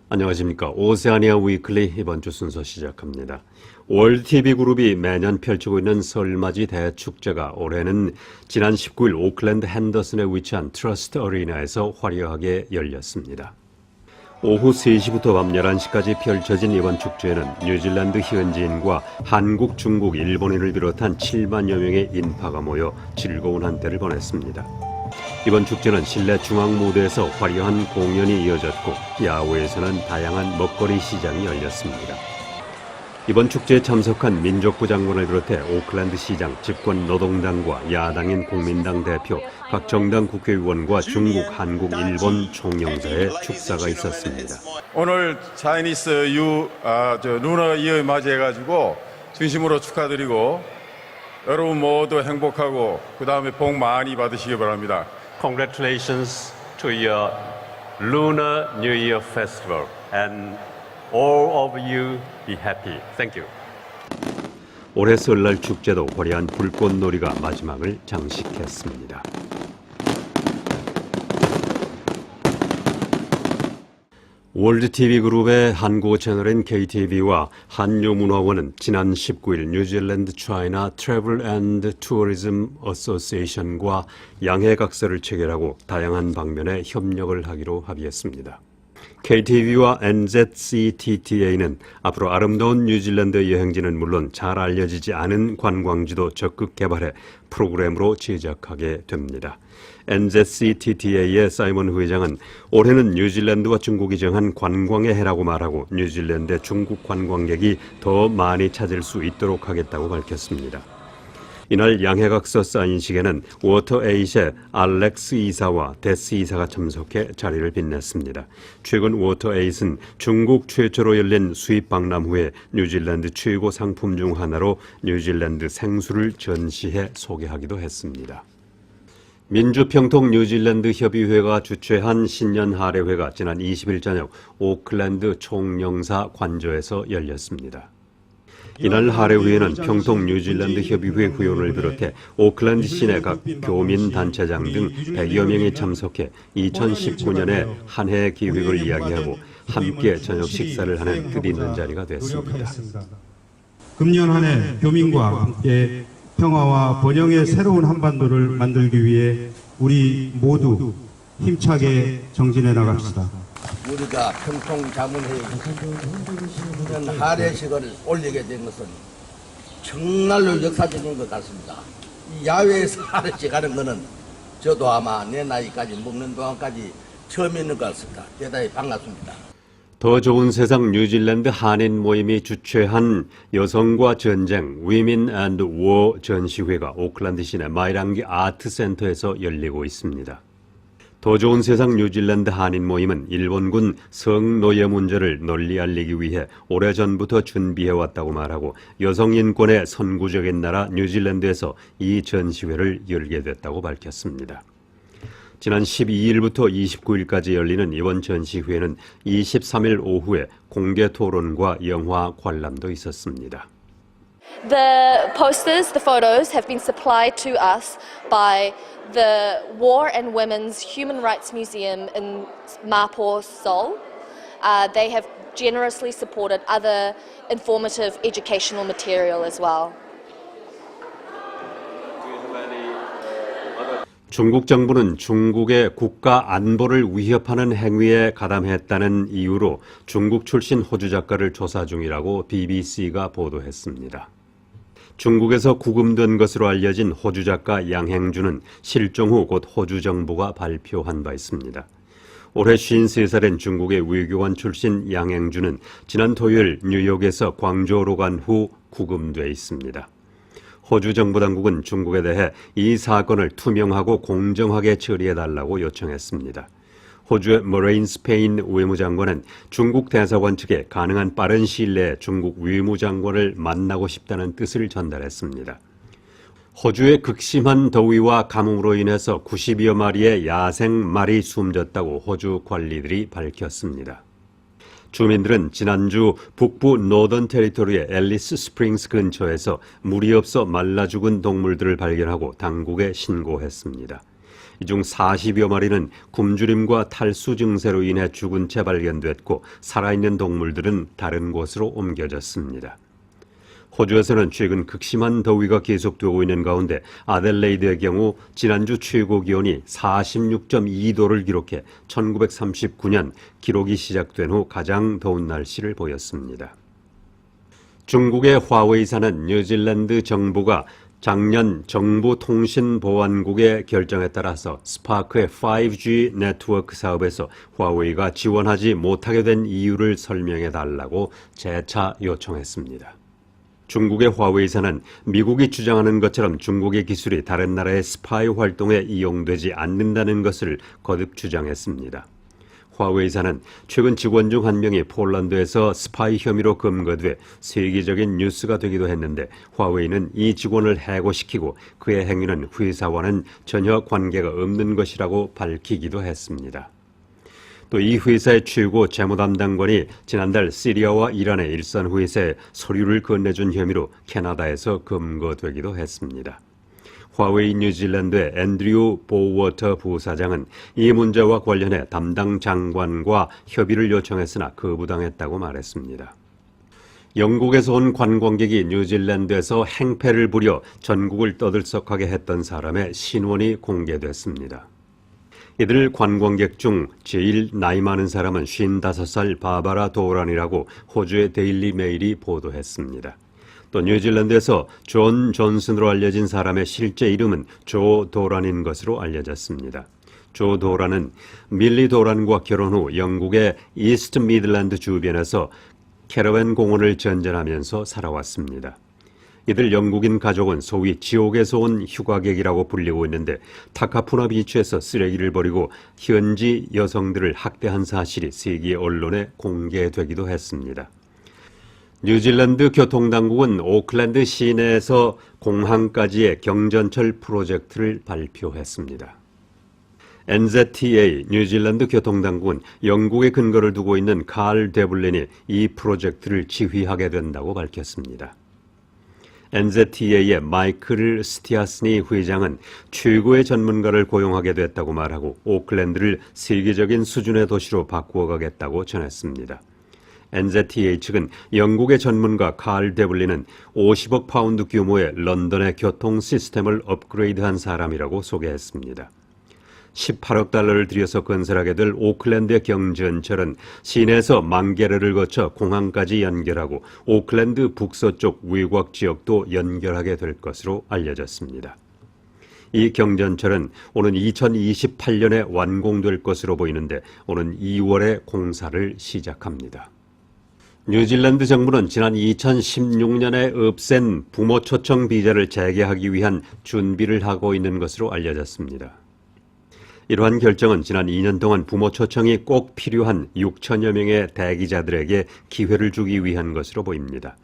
안녕하십니까. 오세아니아 위클리 이번 주 순서 시작합니다. 월드TV그룹이 매년 펼치고 있는 설맞이 대축제가 올해는 지난 19일 오클랜드 핸더슨에 위치한 트러스트 어리나에서 화려하게 열렸습니다. 오후 3시부터 밤 11시까지 펼쳐진 이번 축제에는 뉴질랜드 현지인과 한국, 중국, 일본인을 비롯한 7만여 명의 인파가 모여 즐거운 한때를 보냈습니다. 이번 축제는 실내 중앙무대에서 화려한 공연이 이어졌고 야외에서는 다양한 먹거리 시장이 열렸습니다. 이번 축제에 참석한 민족부 장관을 비롯해 오클랜드 시장, 집권 노동당과 야당인 국민당 대표, 각 정당 국회의원과 중국, 한국, 일본 총영사의 축사가 있었습니다. 오늘 차이니스 루너 이어 맞이해가지고 진심으로 축하드리고 여러분 모두 행복하고 그 다음에 복 많이 받으시기 바랍니다. Congratulations to your Lunar New Year Festival and all of you be happy. Thank you. 올해 설날 축제도 화려한 불꽃놀이가 마지막을 장식했습니다. 월드TV그룹의 한국어 채널인 KTV와 한요문화원은 지난 19일 뉴질랜드 차이나 트래블 앤드 투어리즘 어소시에이션과 양해각서를 체결하고 다양한 방면의 협력을 하기로 합의했습니다. KTV와 NZCTTA는 앞으로 아름다운 뉴질랜드 여행지는 물론 잘 알려지지 않은 관광지도 적극 개발해 프로그램으로 제작하게 됩니다. NZCTTA의 사이먼 회장은 올해는 뉴질랜드와 중국이 정한 관광의 해라고 말하고 뉴질랜드의 중국 관광객이 더 많이 찾을 수 있도록 하겠다고 밝혔습니다. 이날 양해각서 사인식에는 워터8의 알렉스 이사와 데스 이사가 참석해 자리를 빛냈습니다. 최근 워터8은 중국 최초로 열린 수입 박람 후에 뉴질랜드 최고 상품 중 하나로 뉴질랜드 생수를 전시해 소개하기도 했습니다. 민주평통 뉴질랜드 협의회가 주최한 신년 할애회가 지난 20일 저녁 오클랜드 총영사 관저에서 열렸습니다. 이날 할애회에는 평통 뉴질랜드 협의회 회원을 비롯해 오클랜드 시내 각 교민단체장 등 100여 명이 참석해 2019년의 한 해 기획을 이야기하고 함께 저녁 식사를 하는 뜻있는 자리가 됐습니다. 금년 한 해 교민과 함께 평화와 번영의 새로운 한반도를 만들기 위해 우리 모두 힘차게 정진해 나갑시다. 우리가 평통자문회의 할애식을 올리게 된 것은 정말로 역사적인 것 같습니다. 이 야외에서 할애식 하는 것은 저도 아마 내 나이까지 먹는 동안까지 처음 있는 것 같습니다. 대단히 반갑습니다. 더 좋은 세상 뉴질랜드 한인 모임이 주최한 여성과 전쟁 Women and War 전시회가 오클랜드 시내 마이랑기 아트센터에서 열리고 있습니다. 더 좋은 세상 뉴질랜드 한인 모임은 일본군 성노예 문제를 널리 알리기 위해 오래전부터 준비해왔다고 말하고 여성 인권의 선구적인 나라 뉴질랜드에서 이 전시회를 열게 됐다고 밝혔습니다. 지난 12일부터 29일까지 열리는 이번 전시회는 23일 오후에 공개 토론과 영화 관람도 있었습니다. The posters, the photos have been supplied to us by the War and Women's Human Rights Museum in Mapo, Seoul. They have generously supported other informative educational material as well. 중국 정부는 중국의 국가 안보를 위협하는 행위에 가담했다는 이유로 중국 출신 호주 작가를 조사 중이라고 BBC가 보도했습니다. 중국에서 구금된 것으로 알려진 호주 작가 양행주는 실종 후 곧 호주 정부가 발표한 바 있습니다. 올해 53살인 중국의 외교관 출신 양행주는 지난 토요일 뉴욕에서 광저우로 간 후 구금돼 있습니다. 호주 정부 당국은 중국에 대해 이 사건을 투명하고 공정하게 처리해달라고 요청했습니다. 호주의 머레인 스페인 외무장관은 중국 대사관 측에 가능한 빠른 시일 내에 중국 외무장관을 만나고 싶다는 뜻을 전달했습니다. 호주의 극심한 더위와 가뭄으로 인해서 90여 마리의 야생 말이 숨졌다고 호주 관리들이 밝혔습니다. 주민들은 지난주 북부 노던 테리토리의 앨리스 스프링스 근처에서 물이 없어 말라 죽은 동물들을 발견하고 당국에 신고했습니다. 이 중 40여 마리는 굶주림과 탈수 증세로 인해 죽은 채 발견됐고 살아있는 동물들은 다른 곳으로 옮겨졌습니다. 호주에서는 최근 극심한 더위가 계속되고 있는 가운데 아델레이드의 경우 지난주 최고 기온이 46.2도를 기록해 1939년 기록이 시작된 후 가장 더운 날씨를 보였습니다. 중국의 화웨이사는 뉴질랜드 정부가 작년 정보통신보안국의 결정에 따라서 스파크의 5G 네트워크 사업에서 화웨이가 지원하지 못하게 된 이유를 설명해 달라고 재차 요청했습니다. 중국의 화웨이사는 미국이 주장하는 것처럼 중국의 기술이 다른 나라의 스파이 활동에 이용되지 않는다는 것을 거듭 주장했습니다. 화웨이사는 최근 직원 중 한 명이 폴란드에서 스파이 혐의로 검거돼 세계적인 뉴스가 되기도 했는데 화웨이는 이 직원을 해고시키고 그의 행위는 회사와는 전혀 관계가 없는 것이라고 밝히기도 했습니다. 또 이 회사의 최고 재무 담당관이 지난달 시리아와 이란의 일선 회사에 서류를 건네준 혐의로 캐나다에서 검거되기도 했습니다. 화웨이 뉴질랜드의 앤드류 보워터 부사장은 이 문제와 관련해 담당 장관과 협의를 요청했으나 거부당했다고 말했습니다. 영국에서 온 관광객이 뉴질랜드에서 행패를 부려 전국을 떠들썩하게 했던 사람의 신원이 공개됐습니다. 이들 관광객 중 제일 나이 많은 사람은 55살 바바라 도란이라고 호주의 데일리 메일이 보도했습니다. 또 뉴질랜드에서 존 존슨으로 알려진 사람의 실제 이름은 조 도란인 것으로 알려졌습니다. 조 도란은 밀리 도란과 결혼 후 영국의 이스트 미들랜드 주변에서 캐러밴 공원을 전전하면서 살아왔습니다. 이들 영국인 가족은 소위 지옥에서 온 휴가객이라고 불리고 있는데 타카푸나 비치에서 쓰레기를 버리고 현지 여성들을 학대한 사실이 세계 언론에 공개되기도 했습니다. 뉴질랜드 교통당국은 오클랜드 시내에서 공항까지의 경전철 프로젝트를 발표했습니다. NZTA 뉴질랜드 교통당국은 영국에 근거를 두고 있는 칼 데블린이 이 프로젝트를 지휘하게 된다고 밝혔습니다. NZTA의 마이클 스티아스니 회장은 최고의 전문가를 고용하게 됐다고 말하고 오클랜드를 세계적인 수준의 도시로 바꾸어가겠다고 전했습니다. NZTA 측은 영국의 전문가 칼 데블린은 50억 파운드 규모의 런던의 교통 시스템을 업그레이드한 사람이라고 소개했습니다. 18억 달러를 들여서 건설하게 될 오클랜드의 경전철은 시내에서 망게르를 거쳐 공항까지 연결하고 오클랜드 북서쪽 외곽 지역도 연결하게 될 것으로 알려졌습니다. 이 경전철은 오는 2028년에 완공될 것으로 보이는데 오는 2월에 공사를 시작합니다. 뉴질랜드 정부는 지난 2016년에 없앤 부모 초청 비자를 재개하기 위한 준비를 하고 있는 것으로 알려졌습니다. 이러한 결정은 지난 2년 동안 부모 초청이 꼭 필요한 6천여 명의 대기자들에게 기회를 주기 위한 것으로 보입니다.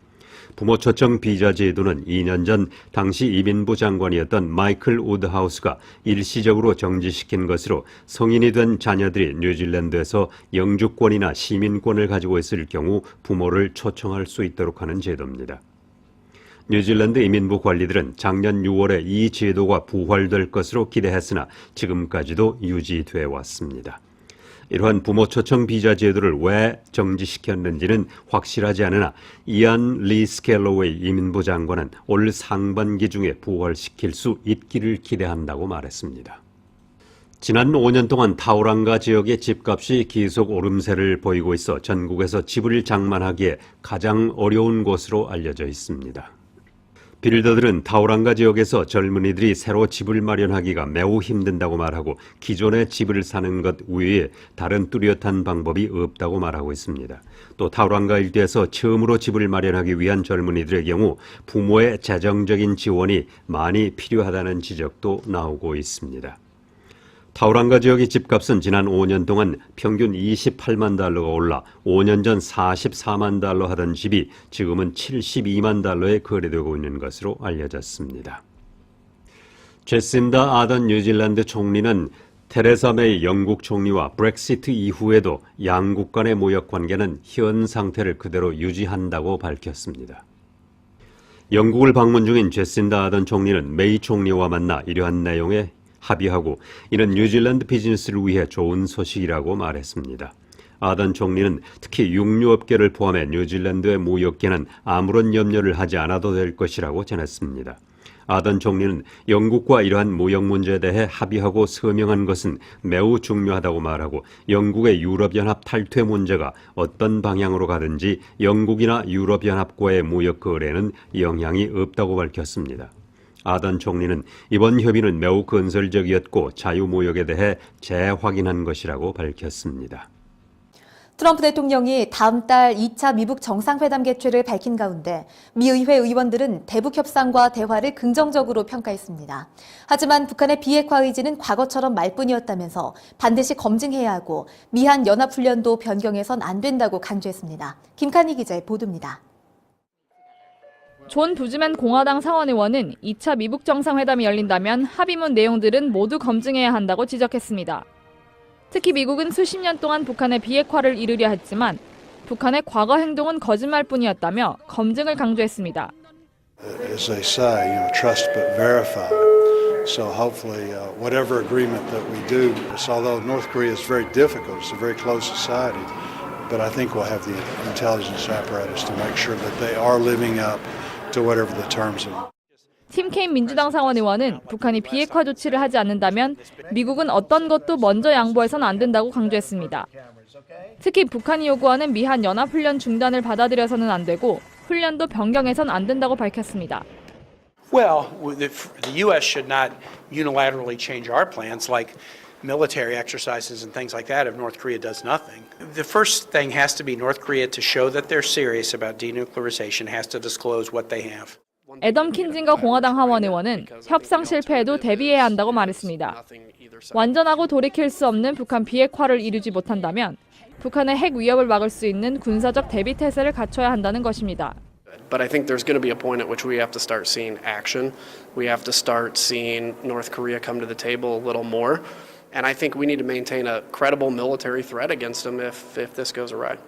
부모 초청 비자 제도는 2년 전 당시 이민부 장관이었던 마이클 우드하우스가 일시적으로 정지시킨 것으로 성인이 된 자녀들이 뉴질랜드에서 영주권이나 시민권을 가지고 있을 경우 부모를 초청할 수 있도록 하는 제도입니다. 뉴질랜드 이민부 관리들은 작년 6월에 이 제도가 부활될 것으로 기대했으나 지금까지도 유지돼 왔습니다. 이러한 부모 초청 비자 제도를 왜 정지시켰는지는 확실하지 않으나 이안 리 스켈로웨이 이민부 장관은 올 상반기 중에 부활시킬 수 있기를 기대한다고 말했습니다. 지난 5년 동안 타우랑가 지역의 집값이 계속 오름세를 보이고 있어 전국에서 집을 장만하기에 가장 어려운 곳으로 알려져 있습니다. 빌더들은 타우랑가 지역에서 젊은이들이 새로 집을 마련하기가 매우 힘든다고 말하고 기존의 집을 사는 것 외에 다른 뚜렷한 방법이 없다고 말하고 있습니다. 또 타우랑가 일대에서 처음으로 집을 마련하기 위한 젊은이들의 경우 부모의 재정적인 지원이 많이 필요하다는 지적도 나오고 있습니다. 타우랑가 지역의 집값은 지난 5년 동안 평균 28만 달러가 올라 5년 전 44만 달러 하던 집이 지금은 72만 달러에 거래되고 있는 것으로 알려졌습니다. 제신다 아던 뉴질랜드 총리는 테레사 메이 영국 총리와 브렉시트 이후에도 양국 간의 무역 관계는 현 상태를 그대로 유지한다고 밝혔습니다. 영국을 방문 중인 제신다 아던 총리는 메이 총리와 만나 이러한 내용의 합의하고 이는 뉴질랜드 비즈니스를 위해 좋은 소식이라고 말했습니다. 아던 총리는 특히 육류업계를 포함해 뉴질랜드의 무역계는 아무런 염려를 하지 않아도 될 것이라고 전했습니다. 아던 총리는 영국과 이러한 무역 문제에 대해 합의하고 서명한 것은 매우 중요하다고 말하고 영국의 유럽연합 탈퇴 문제가 어떤 방향으로 가든지 영국이나 유럽연합과의 무역 거래에는 영향이 없다고 밝혔습니다. 아던 총리는 이번 협의는 매우 건설적이었고 자유무역에 대해 재확인한 것이라고 밝혔습니다. 트럼프 대통령이 다음 달 2차 미북 정상회담 개최를 밝힌 가운데 미 의회 의원들은 대북 협상과 대화를 긍정적으로 평가했습니다. 하지만 북한의 비핵화 의지는 과거처럼 말뿐이었다면서 반드시 검증해야 하고 미한 연합훈련도 변경해선 안 된다고 강조했습니다. 김칸희 기자의 보도입니다. 존 부즈맨 공화당 상원의원은 2차 미북 정상회담이 열린다면 합의문 내용들은 모두 검증해야 한다고 지적했습니다. 특히 미국은 수십 년 동안 북한의 비핵화를 이루려 했지만 북한의 과거 행동은 거짓말뿐이었다며 검증을 강조했습니다. As they say, trust but verify. So hopefully, whatever agreement that we do, although North Korea is very difficult, it's a very close society, but I think we'll have the intelligence apparatus to make sure that they are living up to whatever the terms are. 팀 케인 민주당 상원의원은 북한이 비핵화 조치를 하지 않는다면 미국은 어떤 것도 먼저 양보해서는 안 된다고 강조했습니다. 특히 북한이 요구하는 미한 연합훈련 중단을 받아들여서는 안 되고 훈련도 변경해서는 안 된다고 밝혔습니다. Well, the U.S. should not unilaterally change our plans like military exercises and things like that if North Korea does nothing. The first thing has to be North Korea to show that they're serious about denuclearization has to disclose what they have. 애덤 킨징거 공화당 하원의원은 협상 실패에도 대비해야 한다고 말했습니다. 완전하고 돌이킬 수 없는 북한 비핵화를 이루지 못한다면 북한의 핵 위협을 막을 수 있는 군사적 대비 태세를 갖춰야 한다는 것입니다. But I think there's going to be a point at which we have to start seeing action. We have to start seeing North Korea come to the table a little more. And I think we need to maintain a credible military threat against them if this goes awry.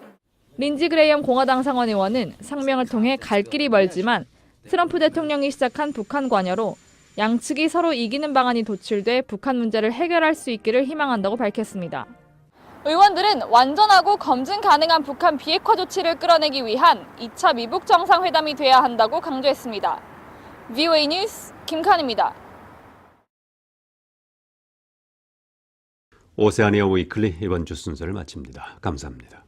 린지 그레이엄 공화당 상원의원은 상명을 통해 갈 길이 멀지만 트럼프 대통령이 시작한 북한 관여로 양측이 서로 이기는 방안이 도출돼 북한 문제를 해결할 수 있기를 희망한다고 밝혔습니다. 의원들은 완전하고 검증 가능한 북한 비핵화 조치를 끌어내기 위한 2차 미북 정상회담이 돼야 한다고 강조했습니다. VOA 뉴스 김칸입니다. 오세아니아 위클리 이번 주 순서를 마칩니다. 감사합니다.